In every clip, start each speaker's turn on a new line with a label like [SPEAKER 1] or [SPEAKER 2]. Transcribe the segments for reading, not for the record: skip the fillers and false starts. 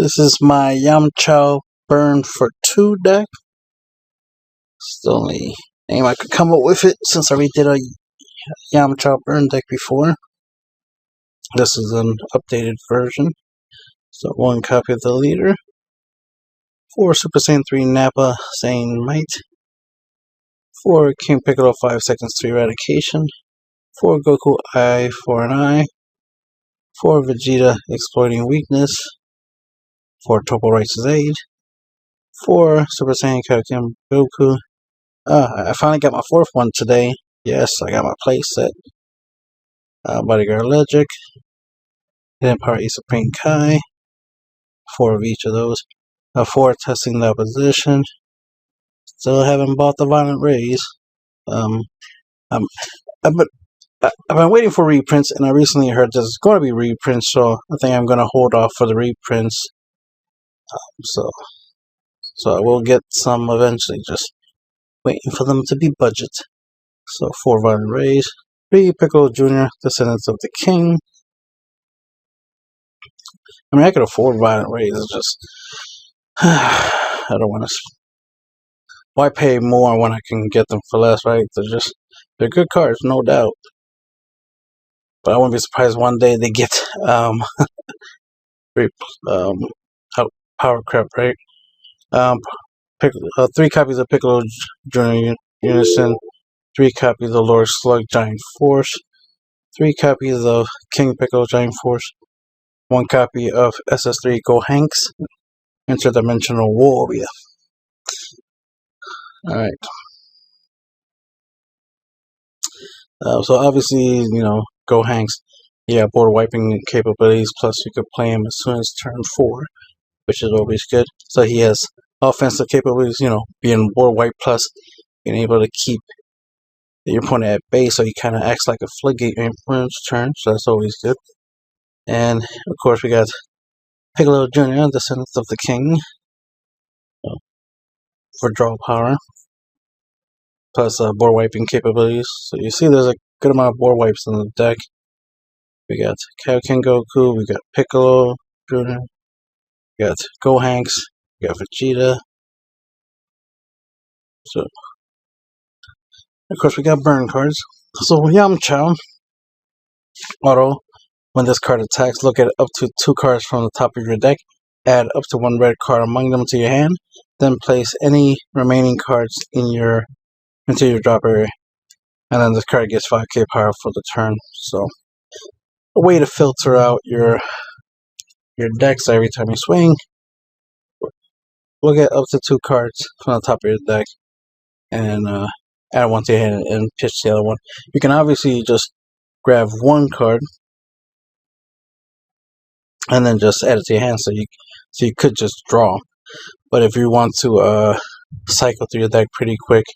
[SPEAKER 1] This is my Yamcha Burn for 2 deck. It's the only name I could come up with it since I already did a Yamcha Burn deck before. This is an updated version. So 1 copy of the leader, 4 Super Saiyan 3 Nappa Saiyan Might, 4 King Piccolo 5 seconds to eradication, 4 Goku Eye for an eye, 4 Vegeta exploiting weakness, 4 Topo Righteous Aid, 4 Super Saiyan Kaioken Goku. I finally got my 4th one today. Yes, I got my playset. Bodyguard Electric, Hidden Power E Supreme Kai, 4 of each of those. 4 testing the opposition. Still haven't bought the Violent Rays. I've been waiting for reprints, and I recently heard there's going to be reprints, so I think I'm going to hold off for the reprints. So I will get some eventually, just waiting for them to be budget. So 4 Violent Rays, 3 Piccolo Jr., Descendants of the King. I mean, I could afford Violent Rays, it's just I don't want to. Why pay more when I can get them for less, right? They're good cards, no doubt. But I wouldn't be surprised one day they get power crap, right? 3 copies of Piccolo Jr. Unison, 3 copies of Lord Slug Giant Force, 3 copies of King Piccolo Giant Force, 1 copy of SS3 Gohanks, Interdimensional Warrior. Alright. So obviously, Gohanks, board wiping capabilities, plus you could play him as soon as turn 4, which is always good. So he has offensive capabilities, being board wipe, plus being able to keep your opponent at bay, so he kind of acts like a floodgate in opponent's turn, so that's always good. And of course we got Piccolo Jr., Descendants of the King, for draw power, plus board wiping capabilities. So you see there's a good amount of board wipes in the deck. We got Kaioken Goku, we got Piccolo Jr., we got Gohanks, we got Vegeta. So of course we got burn cards. So Yamcha auto, when this card attacks, look at up to 2 cards from the top of your deck, add up to 1 red card among them to your hand, then place any remaining cards into your drop area, and then this card gets 5k power for the turn. So a way to filter out your decks every time you swing. Look at up to 2 cards from the top of your deck and add 1 to your hand and pitch the other one. You can obviously just grab 1 card and then just add it to your hand, so you could just draw. But if you want to cycle through your deck pretty quick,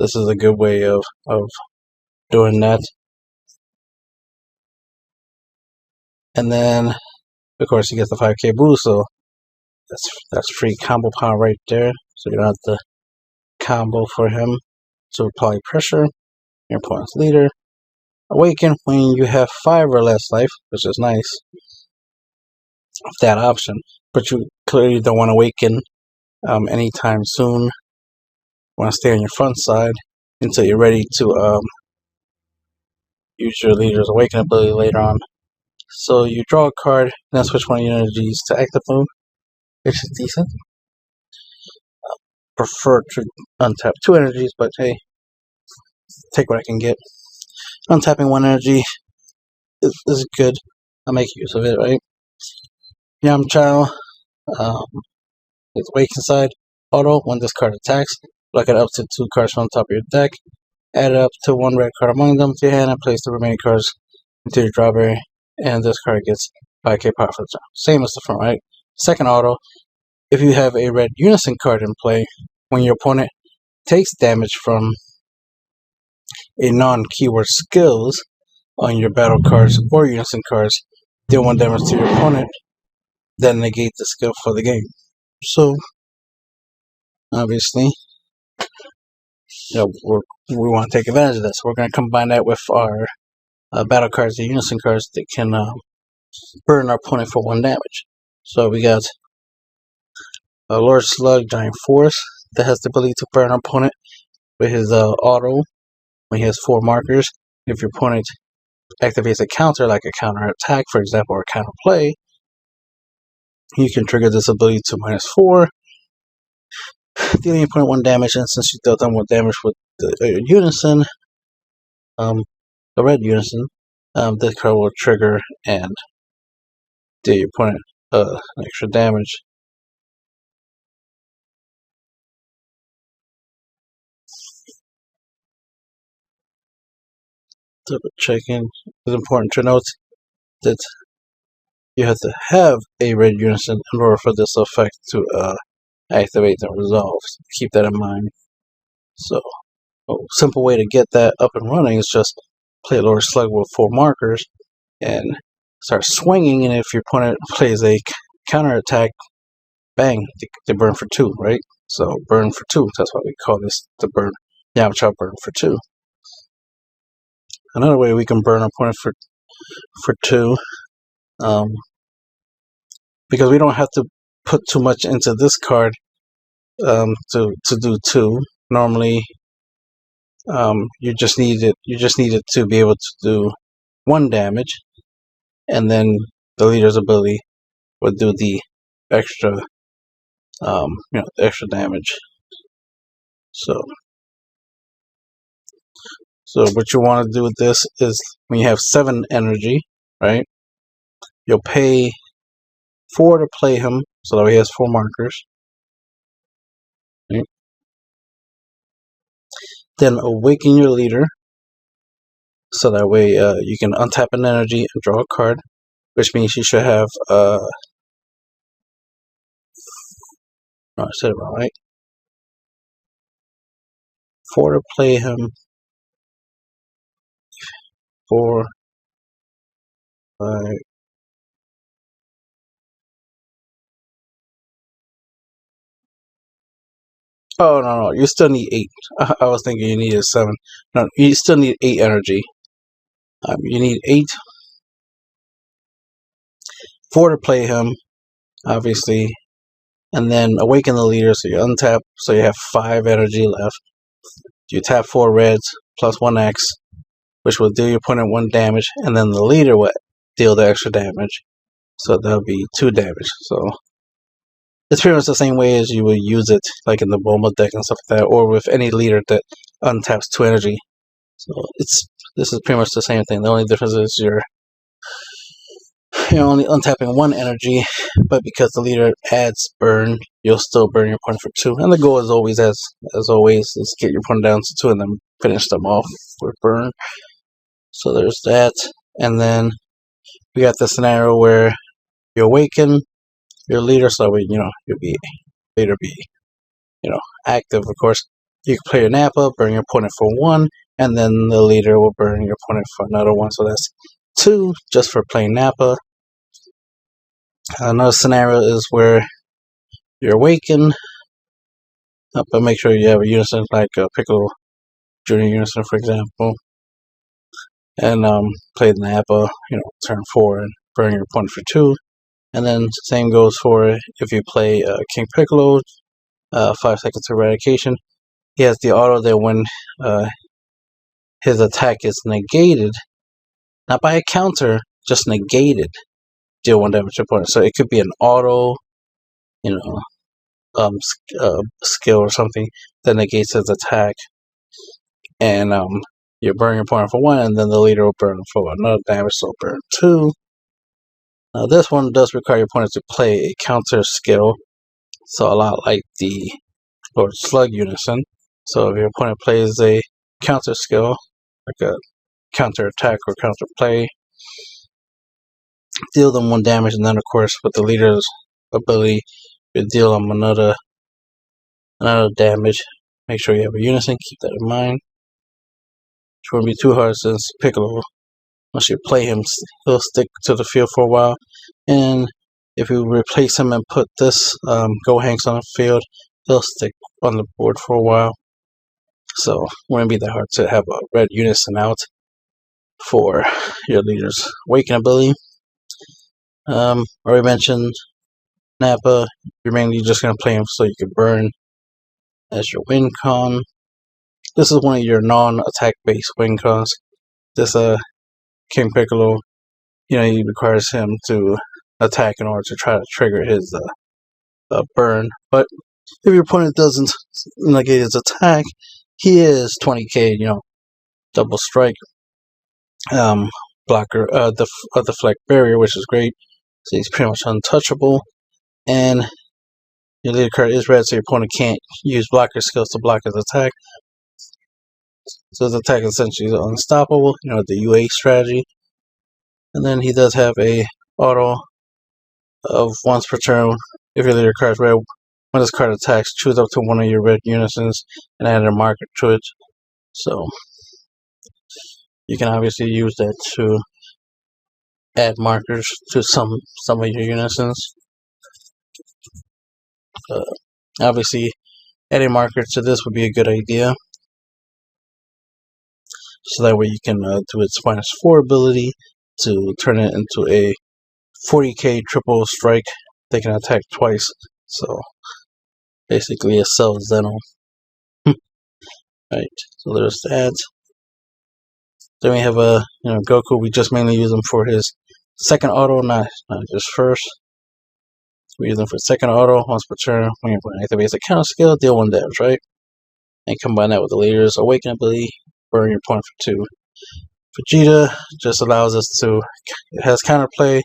[SPEAKER 1] this is a good way of doing that. And then of course you get the 5k boost, so that's free combo power right there. So you don't have to combo for him. So apply pressure, your opponent's leader. Awaken when you have 5 or less life, which is nice, that option. But you clearly don't want to awaken anytime soon. You want to stay on your front side until you're ready to use your leader's awaken ability later on. So you draw a card, then switch one of your energies to active mode, which is decent. Prefer to untap 2 energies, but hey, take what I can get. Untapping 1 energy is good. I'll make use of it, right? Yamcha, it's Awaken side. Auto, when this card attacks, look at up to 2 cards from the top of your deck, add up to 1 red card among them to your hand, and place the remaining cards into your draw area, and this card gets 5k power for the turn. Same as the front, right? Second auto, if you have a red Unison card in play, when your opponent takes damage from a non-keyword skills on your battle cards or Unison cards, deal 1 damage to your opponent, then negate the skill for the game. So obviously, we want to take advantage of that. So we're going to combine that with our battle cards and Unison cards that can burn our opponent for 1 damage. So we got a Lord Slug Giant Force that has the ability to burn our opponent with his auto when he has 4 markers. If your opponent activates a counter, like a counter attack, for example, or counter play, you can trigger this ability to -4, dealing your opponent 1 damage. And since you dealt them 1 damage with the Unison, the red Unison, this card will trigger and deal your opponent extra damage. Double checking. It's important to note that you have to have a red Unison in order for this effect to activate and resolve. So keep that in mind. So, a simple way to get that up and running is just play a Lord Slug with 4 markers and start swinging. And if your opponent plays a counter attack, bang, they burn for 2, right? So burn for 2. That's why we call this the burn. Yamcha burn for 2. Another way we can burn our opponent for 2, because we don't have to put too much into this card to do 2. Normally, you just need it to be able to do 1 damage, and then the leader's ability would do the extra, extra damage. So what you want to do with this is when you have 7 energy, right? You'll pay 4 to play him, so that he has 4 markers. Right? Then awaken your leader, so that way you can untap an energy and draw a card, which means you should have no, I said it wrong, right? 4 to play him, 4, 5. Oh no, you still need 8. I was thinking you needed 7. No, you still need 8 energy. You need 8, 4 to play him, obviously, and then awaken the leader. So you untap, so you have 5 energy left. You tap 4 reds plus 1x, which will deal your opponent 1 damage, and then the leader will deal the extra damage. So that'll be 2 damage. So it's pretty much the same way as you would use it, like in the Bulma deck and stuff like that, or with any leader that untaps 2 energy. So this is pretty much the same thing. The only difference is you're only untapping 1 energy, but because the leader adds burn, you'll still burn your opponent for 2. And the goal is always, as always, is get your opponent down to 2 and then finish them off with burn. So there's that. And then we got the scenario where you awaken your leader, so you'll be later be active. Of course, you can play your Nappa, burn your opponent for 1, and then the leader will burn your opponent for another 1. So that's 2 just for playing Nappa. Another scenario is where you're awakened, but make sure you have a unison like Piccolo Junior Unison, for example, and play the Nappa, turn 4 and burn your opponent for 2. And then same goes for if you play King Piccolo, 5 seconds eradication. He has the auto that when his attack is negated, not by a counter, just negated, deal 1 damage to opponent. So it could be an auto, skill or something that negates his attack, and you burn your opponent for 1, and then the leader will burn for another damage, so burn 2. Now this one does require your opponent to play a counter skill, so a lot like the Lord Slug Unison. So if your opponent plays a counter skill, like a counter attack or counter play, deal them 1 damage, and then of course with the leader's ability, you deal them another damage. Make sure you have a unison, keep that in mind. It won't be too hard since Piccolo, once you play him, he'll stick to the field for a while. And if you replace him and put this Gohanks on the field, he'll stick on the board for a while. So it wouldn't be that hard to have a red unison out for your leader's awaken ability. Already mentioned Nappa. You're mainly just gonna play him so you can burn as your win con. This is one of your non-attack based win cons. This King Piccolo, he requires him to attack in order to try to trigger his burn. But if your opponent doesn't negate his attack, he is 20k, double strike, blocker, deflect barrier, which is great. So he's pretty much untouchable. And your leader card is red, so your opponent can't use blocker skills to block his attack. So his attack essentially is unstoppable, the UA strategy. And then he does have a auto of once per turn. If your leader card is red, when this card attacks, choose up to one of your red unisons and add a marker to it. So you can obviously use that to add markers to some of your unisons. Obviously, adding marker to this would be a good idea. So that way you can do its -4 ability to turn it into a 40k triple strike. They can attack twice. So basically a self-Zeno. Right, so there's that. Then we have Goku. We just mainly use him for his second auto, not just first. We use him for second auto once per turn. When your opponent activates a counter skill, deal 1 damage, right? And combine that with the leader's awaken ability, burn your opponent for 2. Vegeta just allows us to, it has counterplay.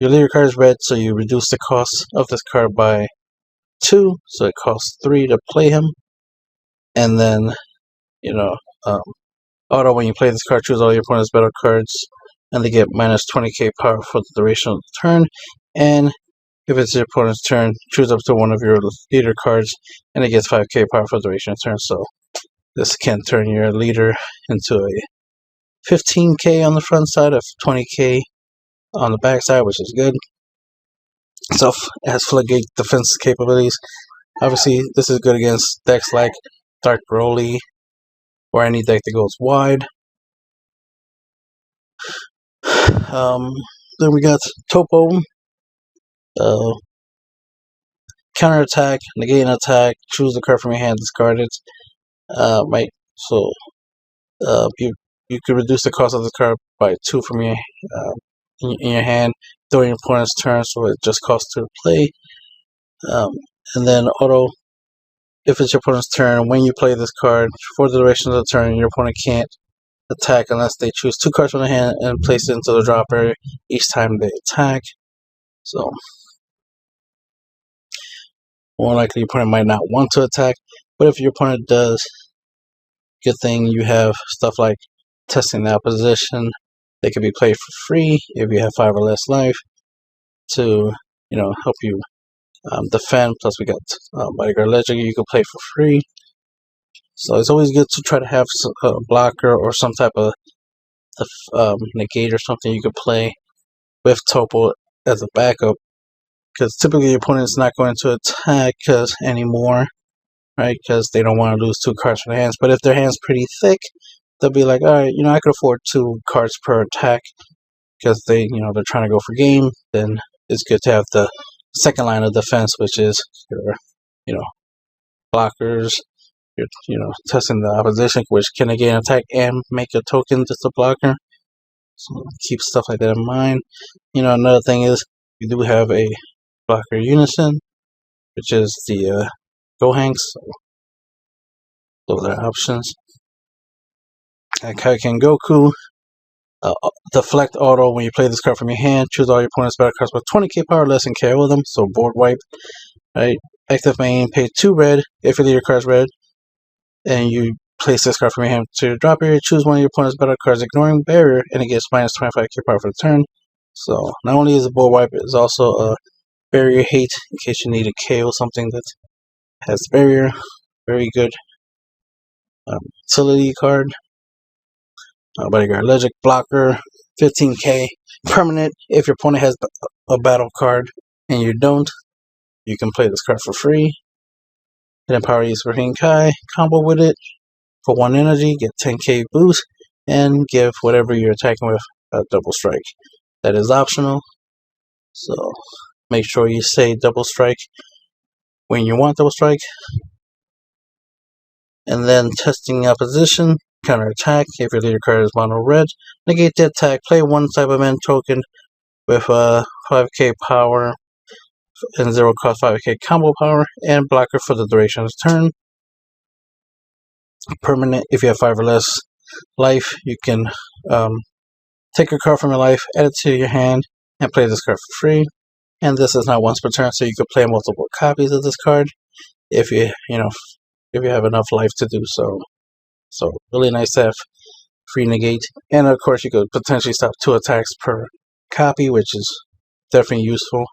[SPEAKER 1] Your leader card is red, so you reduce the cost of this card by 2, so it costs 3 to play him. And then, auto, when you play this card, choose all your opponent's battle cards, and they get -20k power for the duration of the turn. And if it's your opponent's turn, choose up to one of your leader cards, and it gets 5k power for the duration of the turn. So this can turn your leader into a 15k on the front side of 20k on the back side, which is good. So it has floodgate defense capabilities. Obviously, this is good against decks like Dark Broly or any deck that goes wide. Then we got Topo. Counterattack, negate an attack, choose the card from your hand, discard it. Right. So you could reduce the cost of the card by 2 from your in your hand during your opponent's turn, so it just costs 2 to play. And then auto, if it's your opponent's turn, when you play this card for the duration of the turn, your opponent can't attack unless they choose 2 cards from the hand and place it into the drop area each time they attack. So more likely your opponent might not want to attack, but if your opponent does, good thing you have stuff like testing the opposition. They can be played for free if you have 5 or less life to help you defend. Plus we got Bodyguard Legend you can play for free. So it's always good to try to have a blocker or some type of negate or something you could play with Topo as a backup, because typically your opponent's not going to attack anymore, right? Because they don't want to lose 2 cards from their hands. But if their hand's pretty thick, they'll be like, all right, I could afford 2 cards per attack because they're trying to go for game. Then it's good to have the second line of defense, which is your blockers. You're testing the opposition, which can again attack and make a token just a blocker. So keep stuff like that in mind. Another thing is you do have a blocker unison, which is the Gohanks. So those are options. And Kaioken Goku, deflect auto. When you play this card from your hand, choose all your opponent's battle cards with 20k power less and KO them. So board wipe. Right. Active main, pay 2 red if your leader card's red, and you place this card from your hand to your drop area. Choose one of your opponent's battle cards, ignoring barrier, and it gets -25k power for the turn. So not only is it board wipe, it's also a barrier hate in case you need to KO something that has barrier. Very good utility card. Bodyguard Legend blocker, 15k permanent. If your opponent has a battle card and you don't, you can play this card for free. Hidden Power Use for Hinkai, combo with it for 1 energy, get 10k boost, and give whatever you're attacking with a double strike. That is optional. So make sure you say double strike when you want double strike. And then testing opposition, counter attack. If your leader card is mono red, negate the attack. Play one Cyberman token with 5k power and 0 cost 5k combo power and blocker for the duration of the turn. Permanent, if you have 5 or less life, you can take a card from your life, add it to your hand, and play this card for free. And this is not once per turn, so you could play multiple copies of this card if you have enough life to do so. So really nice to have free negate. And of course you could potentially stop 2 attacks per copy, which is definitely useful.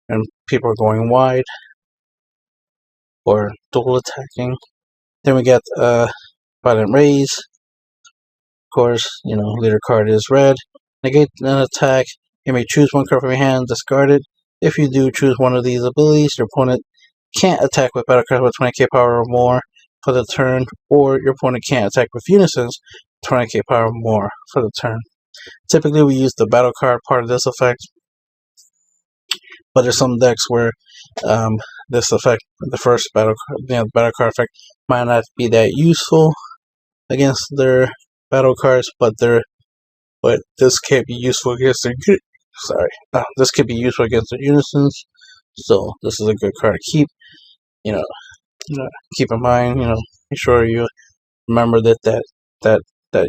[SPEAKER 1] And people are going wide or dual attacking. Then we got Violent Raise. Of course, leader card is red. Negate an attack. You may choose one card from your hand, discard it. If you do choose one of these abilities, your opponent can't attack with battle cards with 20k power or more for the turn, or your opponent can't attack with unisons 20k power or more for the turn. Typically, we use the battle card part of this effect, but there's some decks where this effect, the first battle card effect, might not be that useful against their battle cards, but this can't be useful against their this could be useful against their unisons. So this is a good card to keep. Keep in mind. Make sure you remember that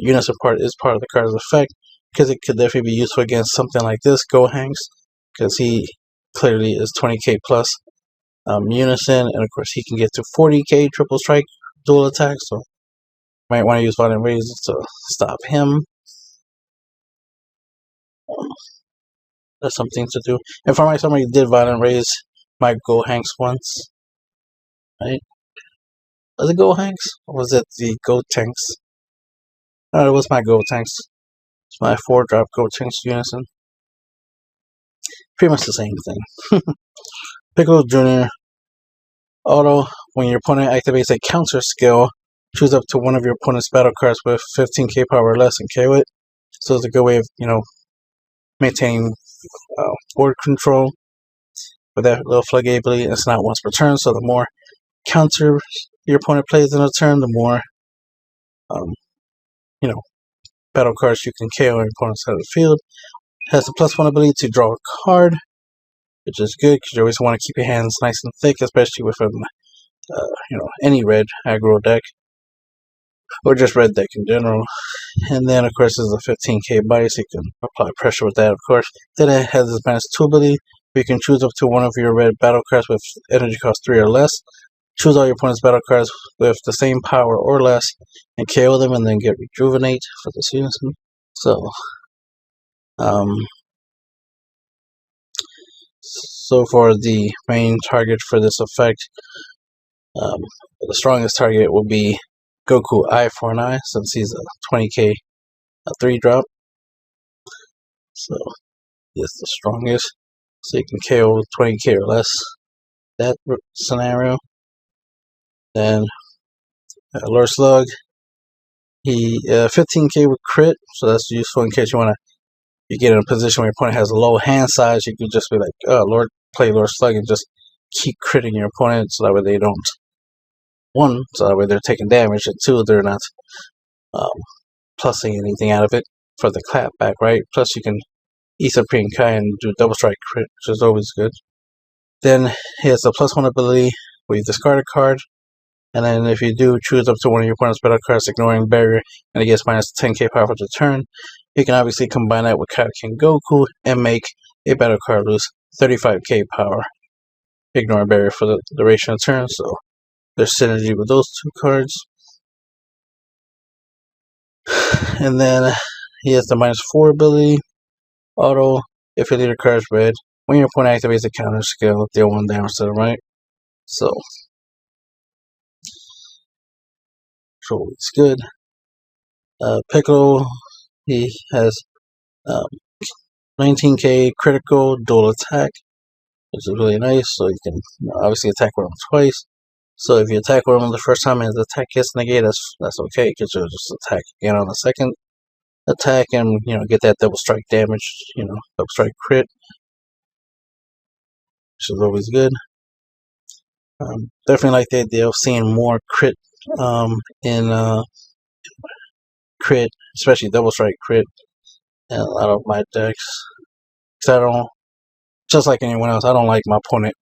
[SPEAKER 1] unison part is part of the card's effect, because it could definitely be useful against something like this, Gohanks, because he clearly is 20k plus unison, and of course he can get to 40k triple strike dual attack. So you might want to use Violent Raise to stop him. That's something to do. And for somebody did Violent Raise my Gohanks once, right? Was it Gohanks? Or was it the Gotenks? No, it was my Gotenks. It's my 4-drop Gotenks unison. Pretty much the same thing. Piccolo Jr. Auto, when your opponent activates a counter skill, choose up to one of your opponent's battle cards with 15k power or less and KO it. So it's a good way of, maintaining board control with that little floodgate ability. It's not once per turn, so the more counter your opponent plays in a turn, the more battle cards you can KO on your opponent's side of the field. It has the +1 ability to draw a card, which is good because you always want to keep your hands nice and thick, especially with any red aggro deck or just red deck in general. And then of course there's a 15k body, so you can apply pressure with that, of course. Then it has this -2 ability where you can choose up to one of your red battle cards with energy cost 3 or less. Choose all your opponent's battle cards with the same power or less and KO them, and then get Rejuvenate for this unison. So for the main target for this effect, the strongest target will be Goku I-4-9, since he's a 20k 3-drop. So he's the strongest. So you can KO 20k or less that scenario. Then Lord Slug, he 15k with crit, so that's useful in case you get in a position where your opponent has a low hand size. You can just be like, play Lord Slug and just keep critting your opponent, so that way they don't. 1, so that way they're taking damage, and 2, they're not plussing anything out of it for the clap back, right? Plus you can eat Supreme Kai and do double strike crit, which is always good. Then he has a +1 ability where you discard a card, and then if you do choose up to one of your opponent's battle cards, ignoring barrier, and it gets -10k power for the turn, you can obviously combine that with Kaioken Goku and make a battle card lose 35k power, ignoring barrier for the duration of turn. So there's synergy with those 2 cards. And then he has the -4 ability. Auto, if your leader card is red, when your opponent activates a counter skill, deal 1 damage to the right. So it's good. Piccolo, he has 19k critical dual attack, which is really nice. So you can obviously attack with him twice. So if you attack with him the first time and his attack gets negated, that's okay, because you'll just attack again on the second attack and get that double strike damage, double strike crit. which is always good. Definitely like the idea of seeing more crit in crit, especially double strike crit, in a lot of my decks. Because I don't, just like anyone else, I don't like my opponent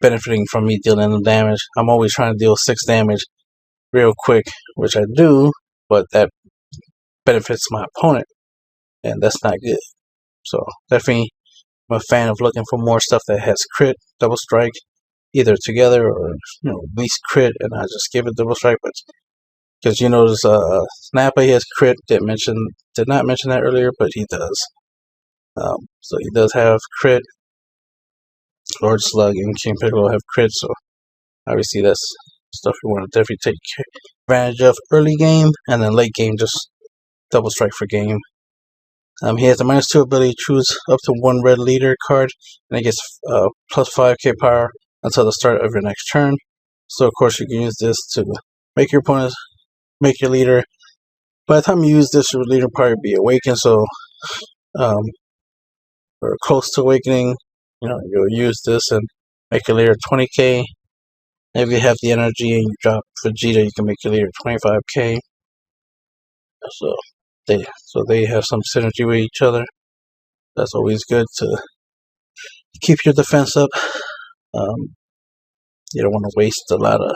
[SPEAKER 1] benefiting from me dealing them damage. I'm always trying to deal 6 damage real quick, which I do, but that benefits my opponent, and that's not good. So definitely I'm a fan of looking for more stuff that has crit, double strike, either together or at least crit, and I just give it double strike. But because you notice Snappa, he has crit. Did not mention that earlier, but he does. So he does have crit. Lord Slug and King Piccolo have crit, so obviously that's stuff you want to definitely take advantage of early game, and then late game just double strike for game. He has the -2 ability to choose up to 1 red leader card, and it gets plus 5k power until the start of your next turn. So of course you can use this to make your opponent, make your leader. By the time you use this, your leader will probably be awakened, so or close to awakening. You'll use this and make your leader 20k. If you have the energy and you drop Vegeta, you can make your leader 25k. So they have some synergy with each other. That's always good to keep your defense up. You don't want to waste a lot of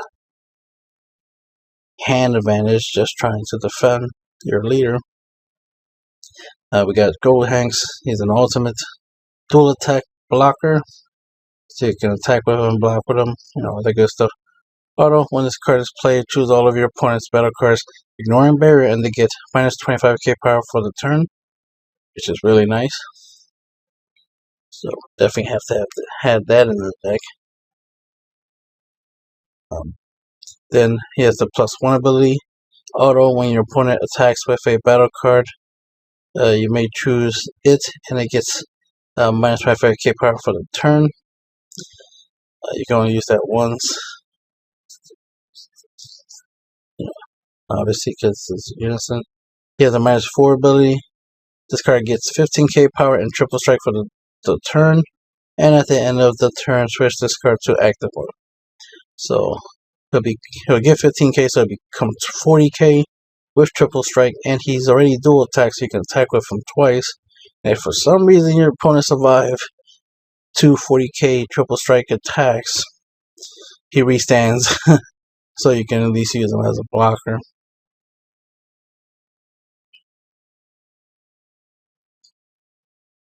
[SPEAKER 1] hand advantage just trying to defend your leader. We got Gold Hanks. He's an ultimate dual attack blocker, so you can attack with him, block with him, that good stuff. Auto, when this card is played, choose all of your opponent's battle cards, ignoring barrier, and they get minus 25k power for the turn, which is really nice. So definitely have to have that in the deck. Then he has the +1 ability. Auto, when your opponent attacks with a battle card, you may choose it, and it gets minus 25k power for the turn. You can only use that once. Obviously, because it's unison. He has a -4 ability. This card gets 15k power and triple strike for the turn, and at the end of the turn, switch this card to active mode. So he'll get 15k, so it becomes 40k with triple strike, and he's already dual attack, so you can attack with him twice. And if for some reason your opponent survives 2 40k triple strike attacks, he restands, so you can at least use him as a blocker.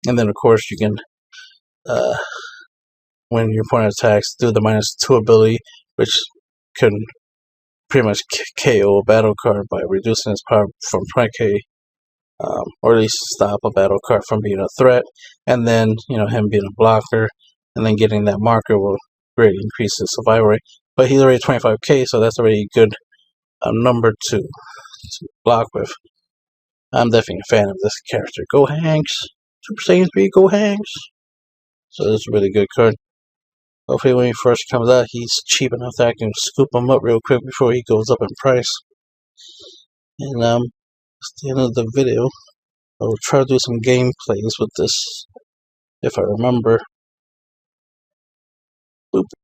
[SPEAKER 1] And then of course you can, when your opponent attacks, do the -2 ability, which can pretty much KO a battle card by reducing its power from 20k, or at least stop a battle card from being a threat. And then him being a blocker, and then getting that marker will greatly increase his survival rate. But he's already 25k, so that's already a good number to block with. I'm definitely a fan of this character. Go Hanks! Super Saiyan 3, go Hanks! So this is a really good card. Hopefully when he first comes out, he's cheap enough that I can scoop him up real quick before he goes up in price. And that's the end of the video. I will try to do some gameplays with this, if I remember. Boop.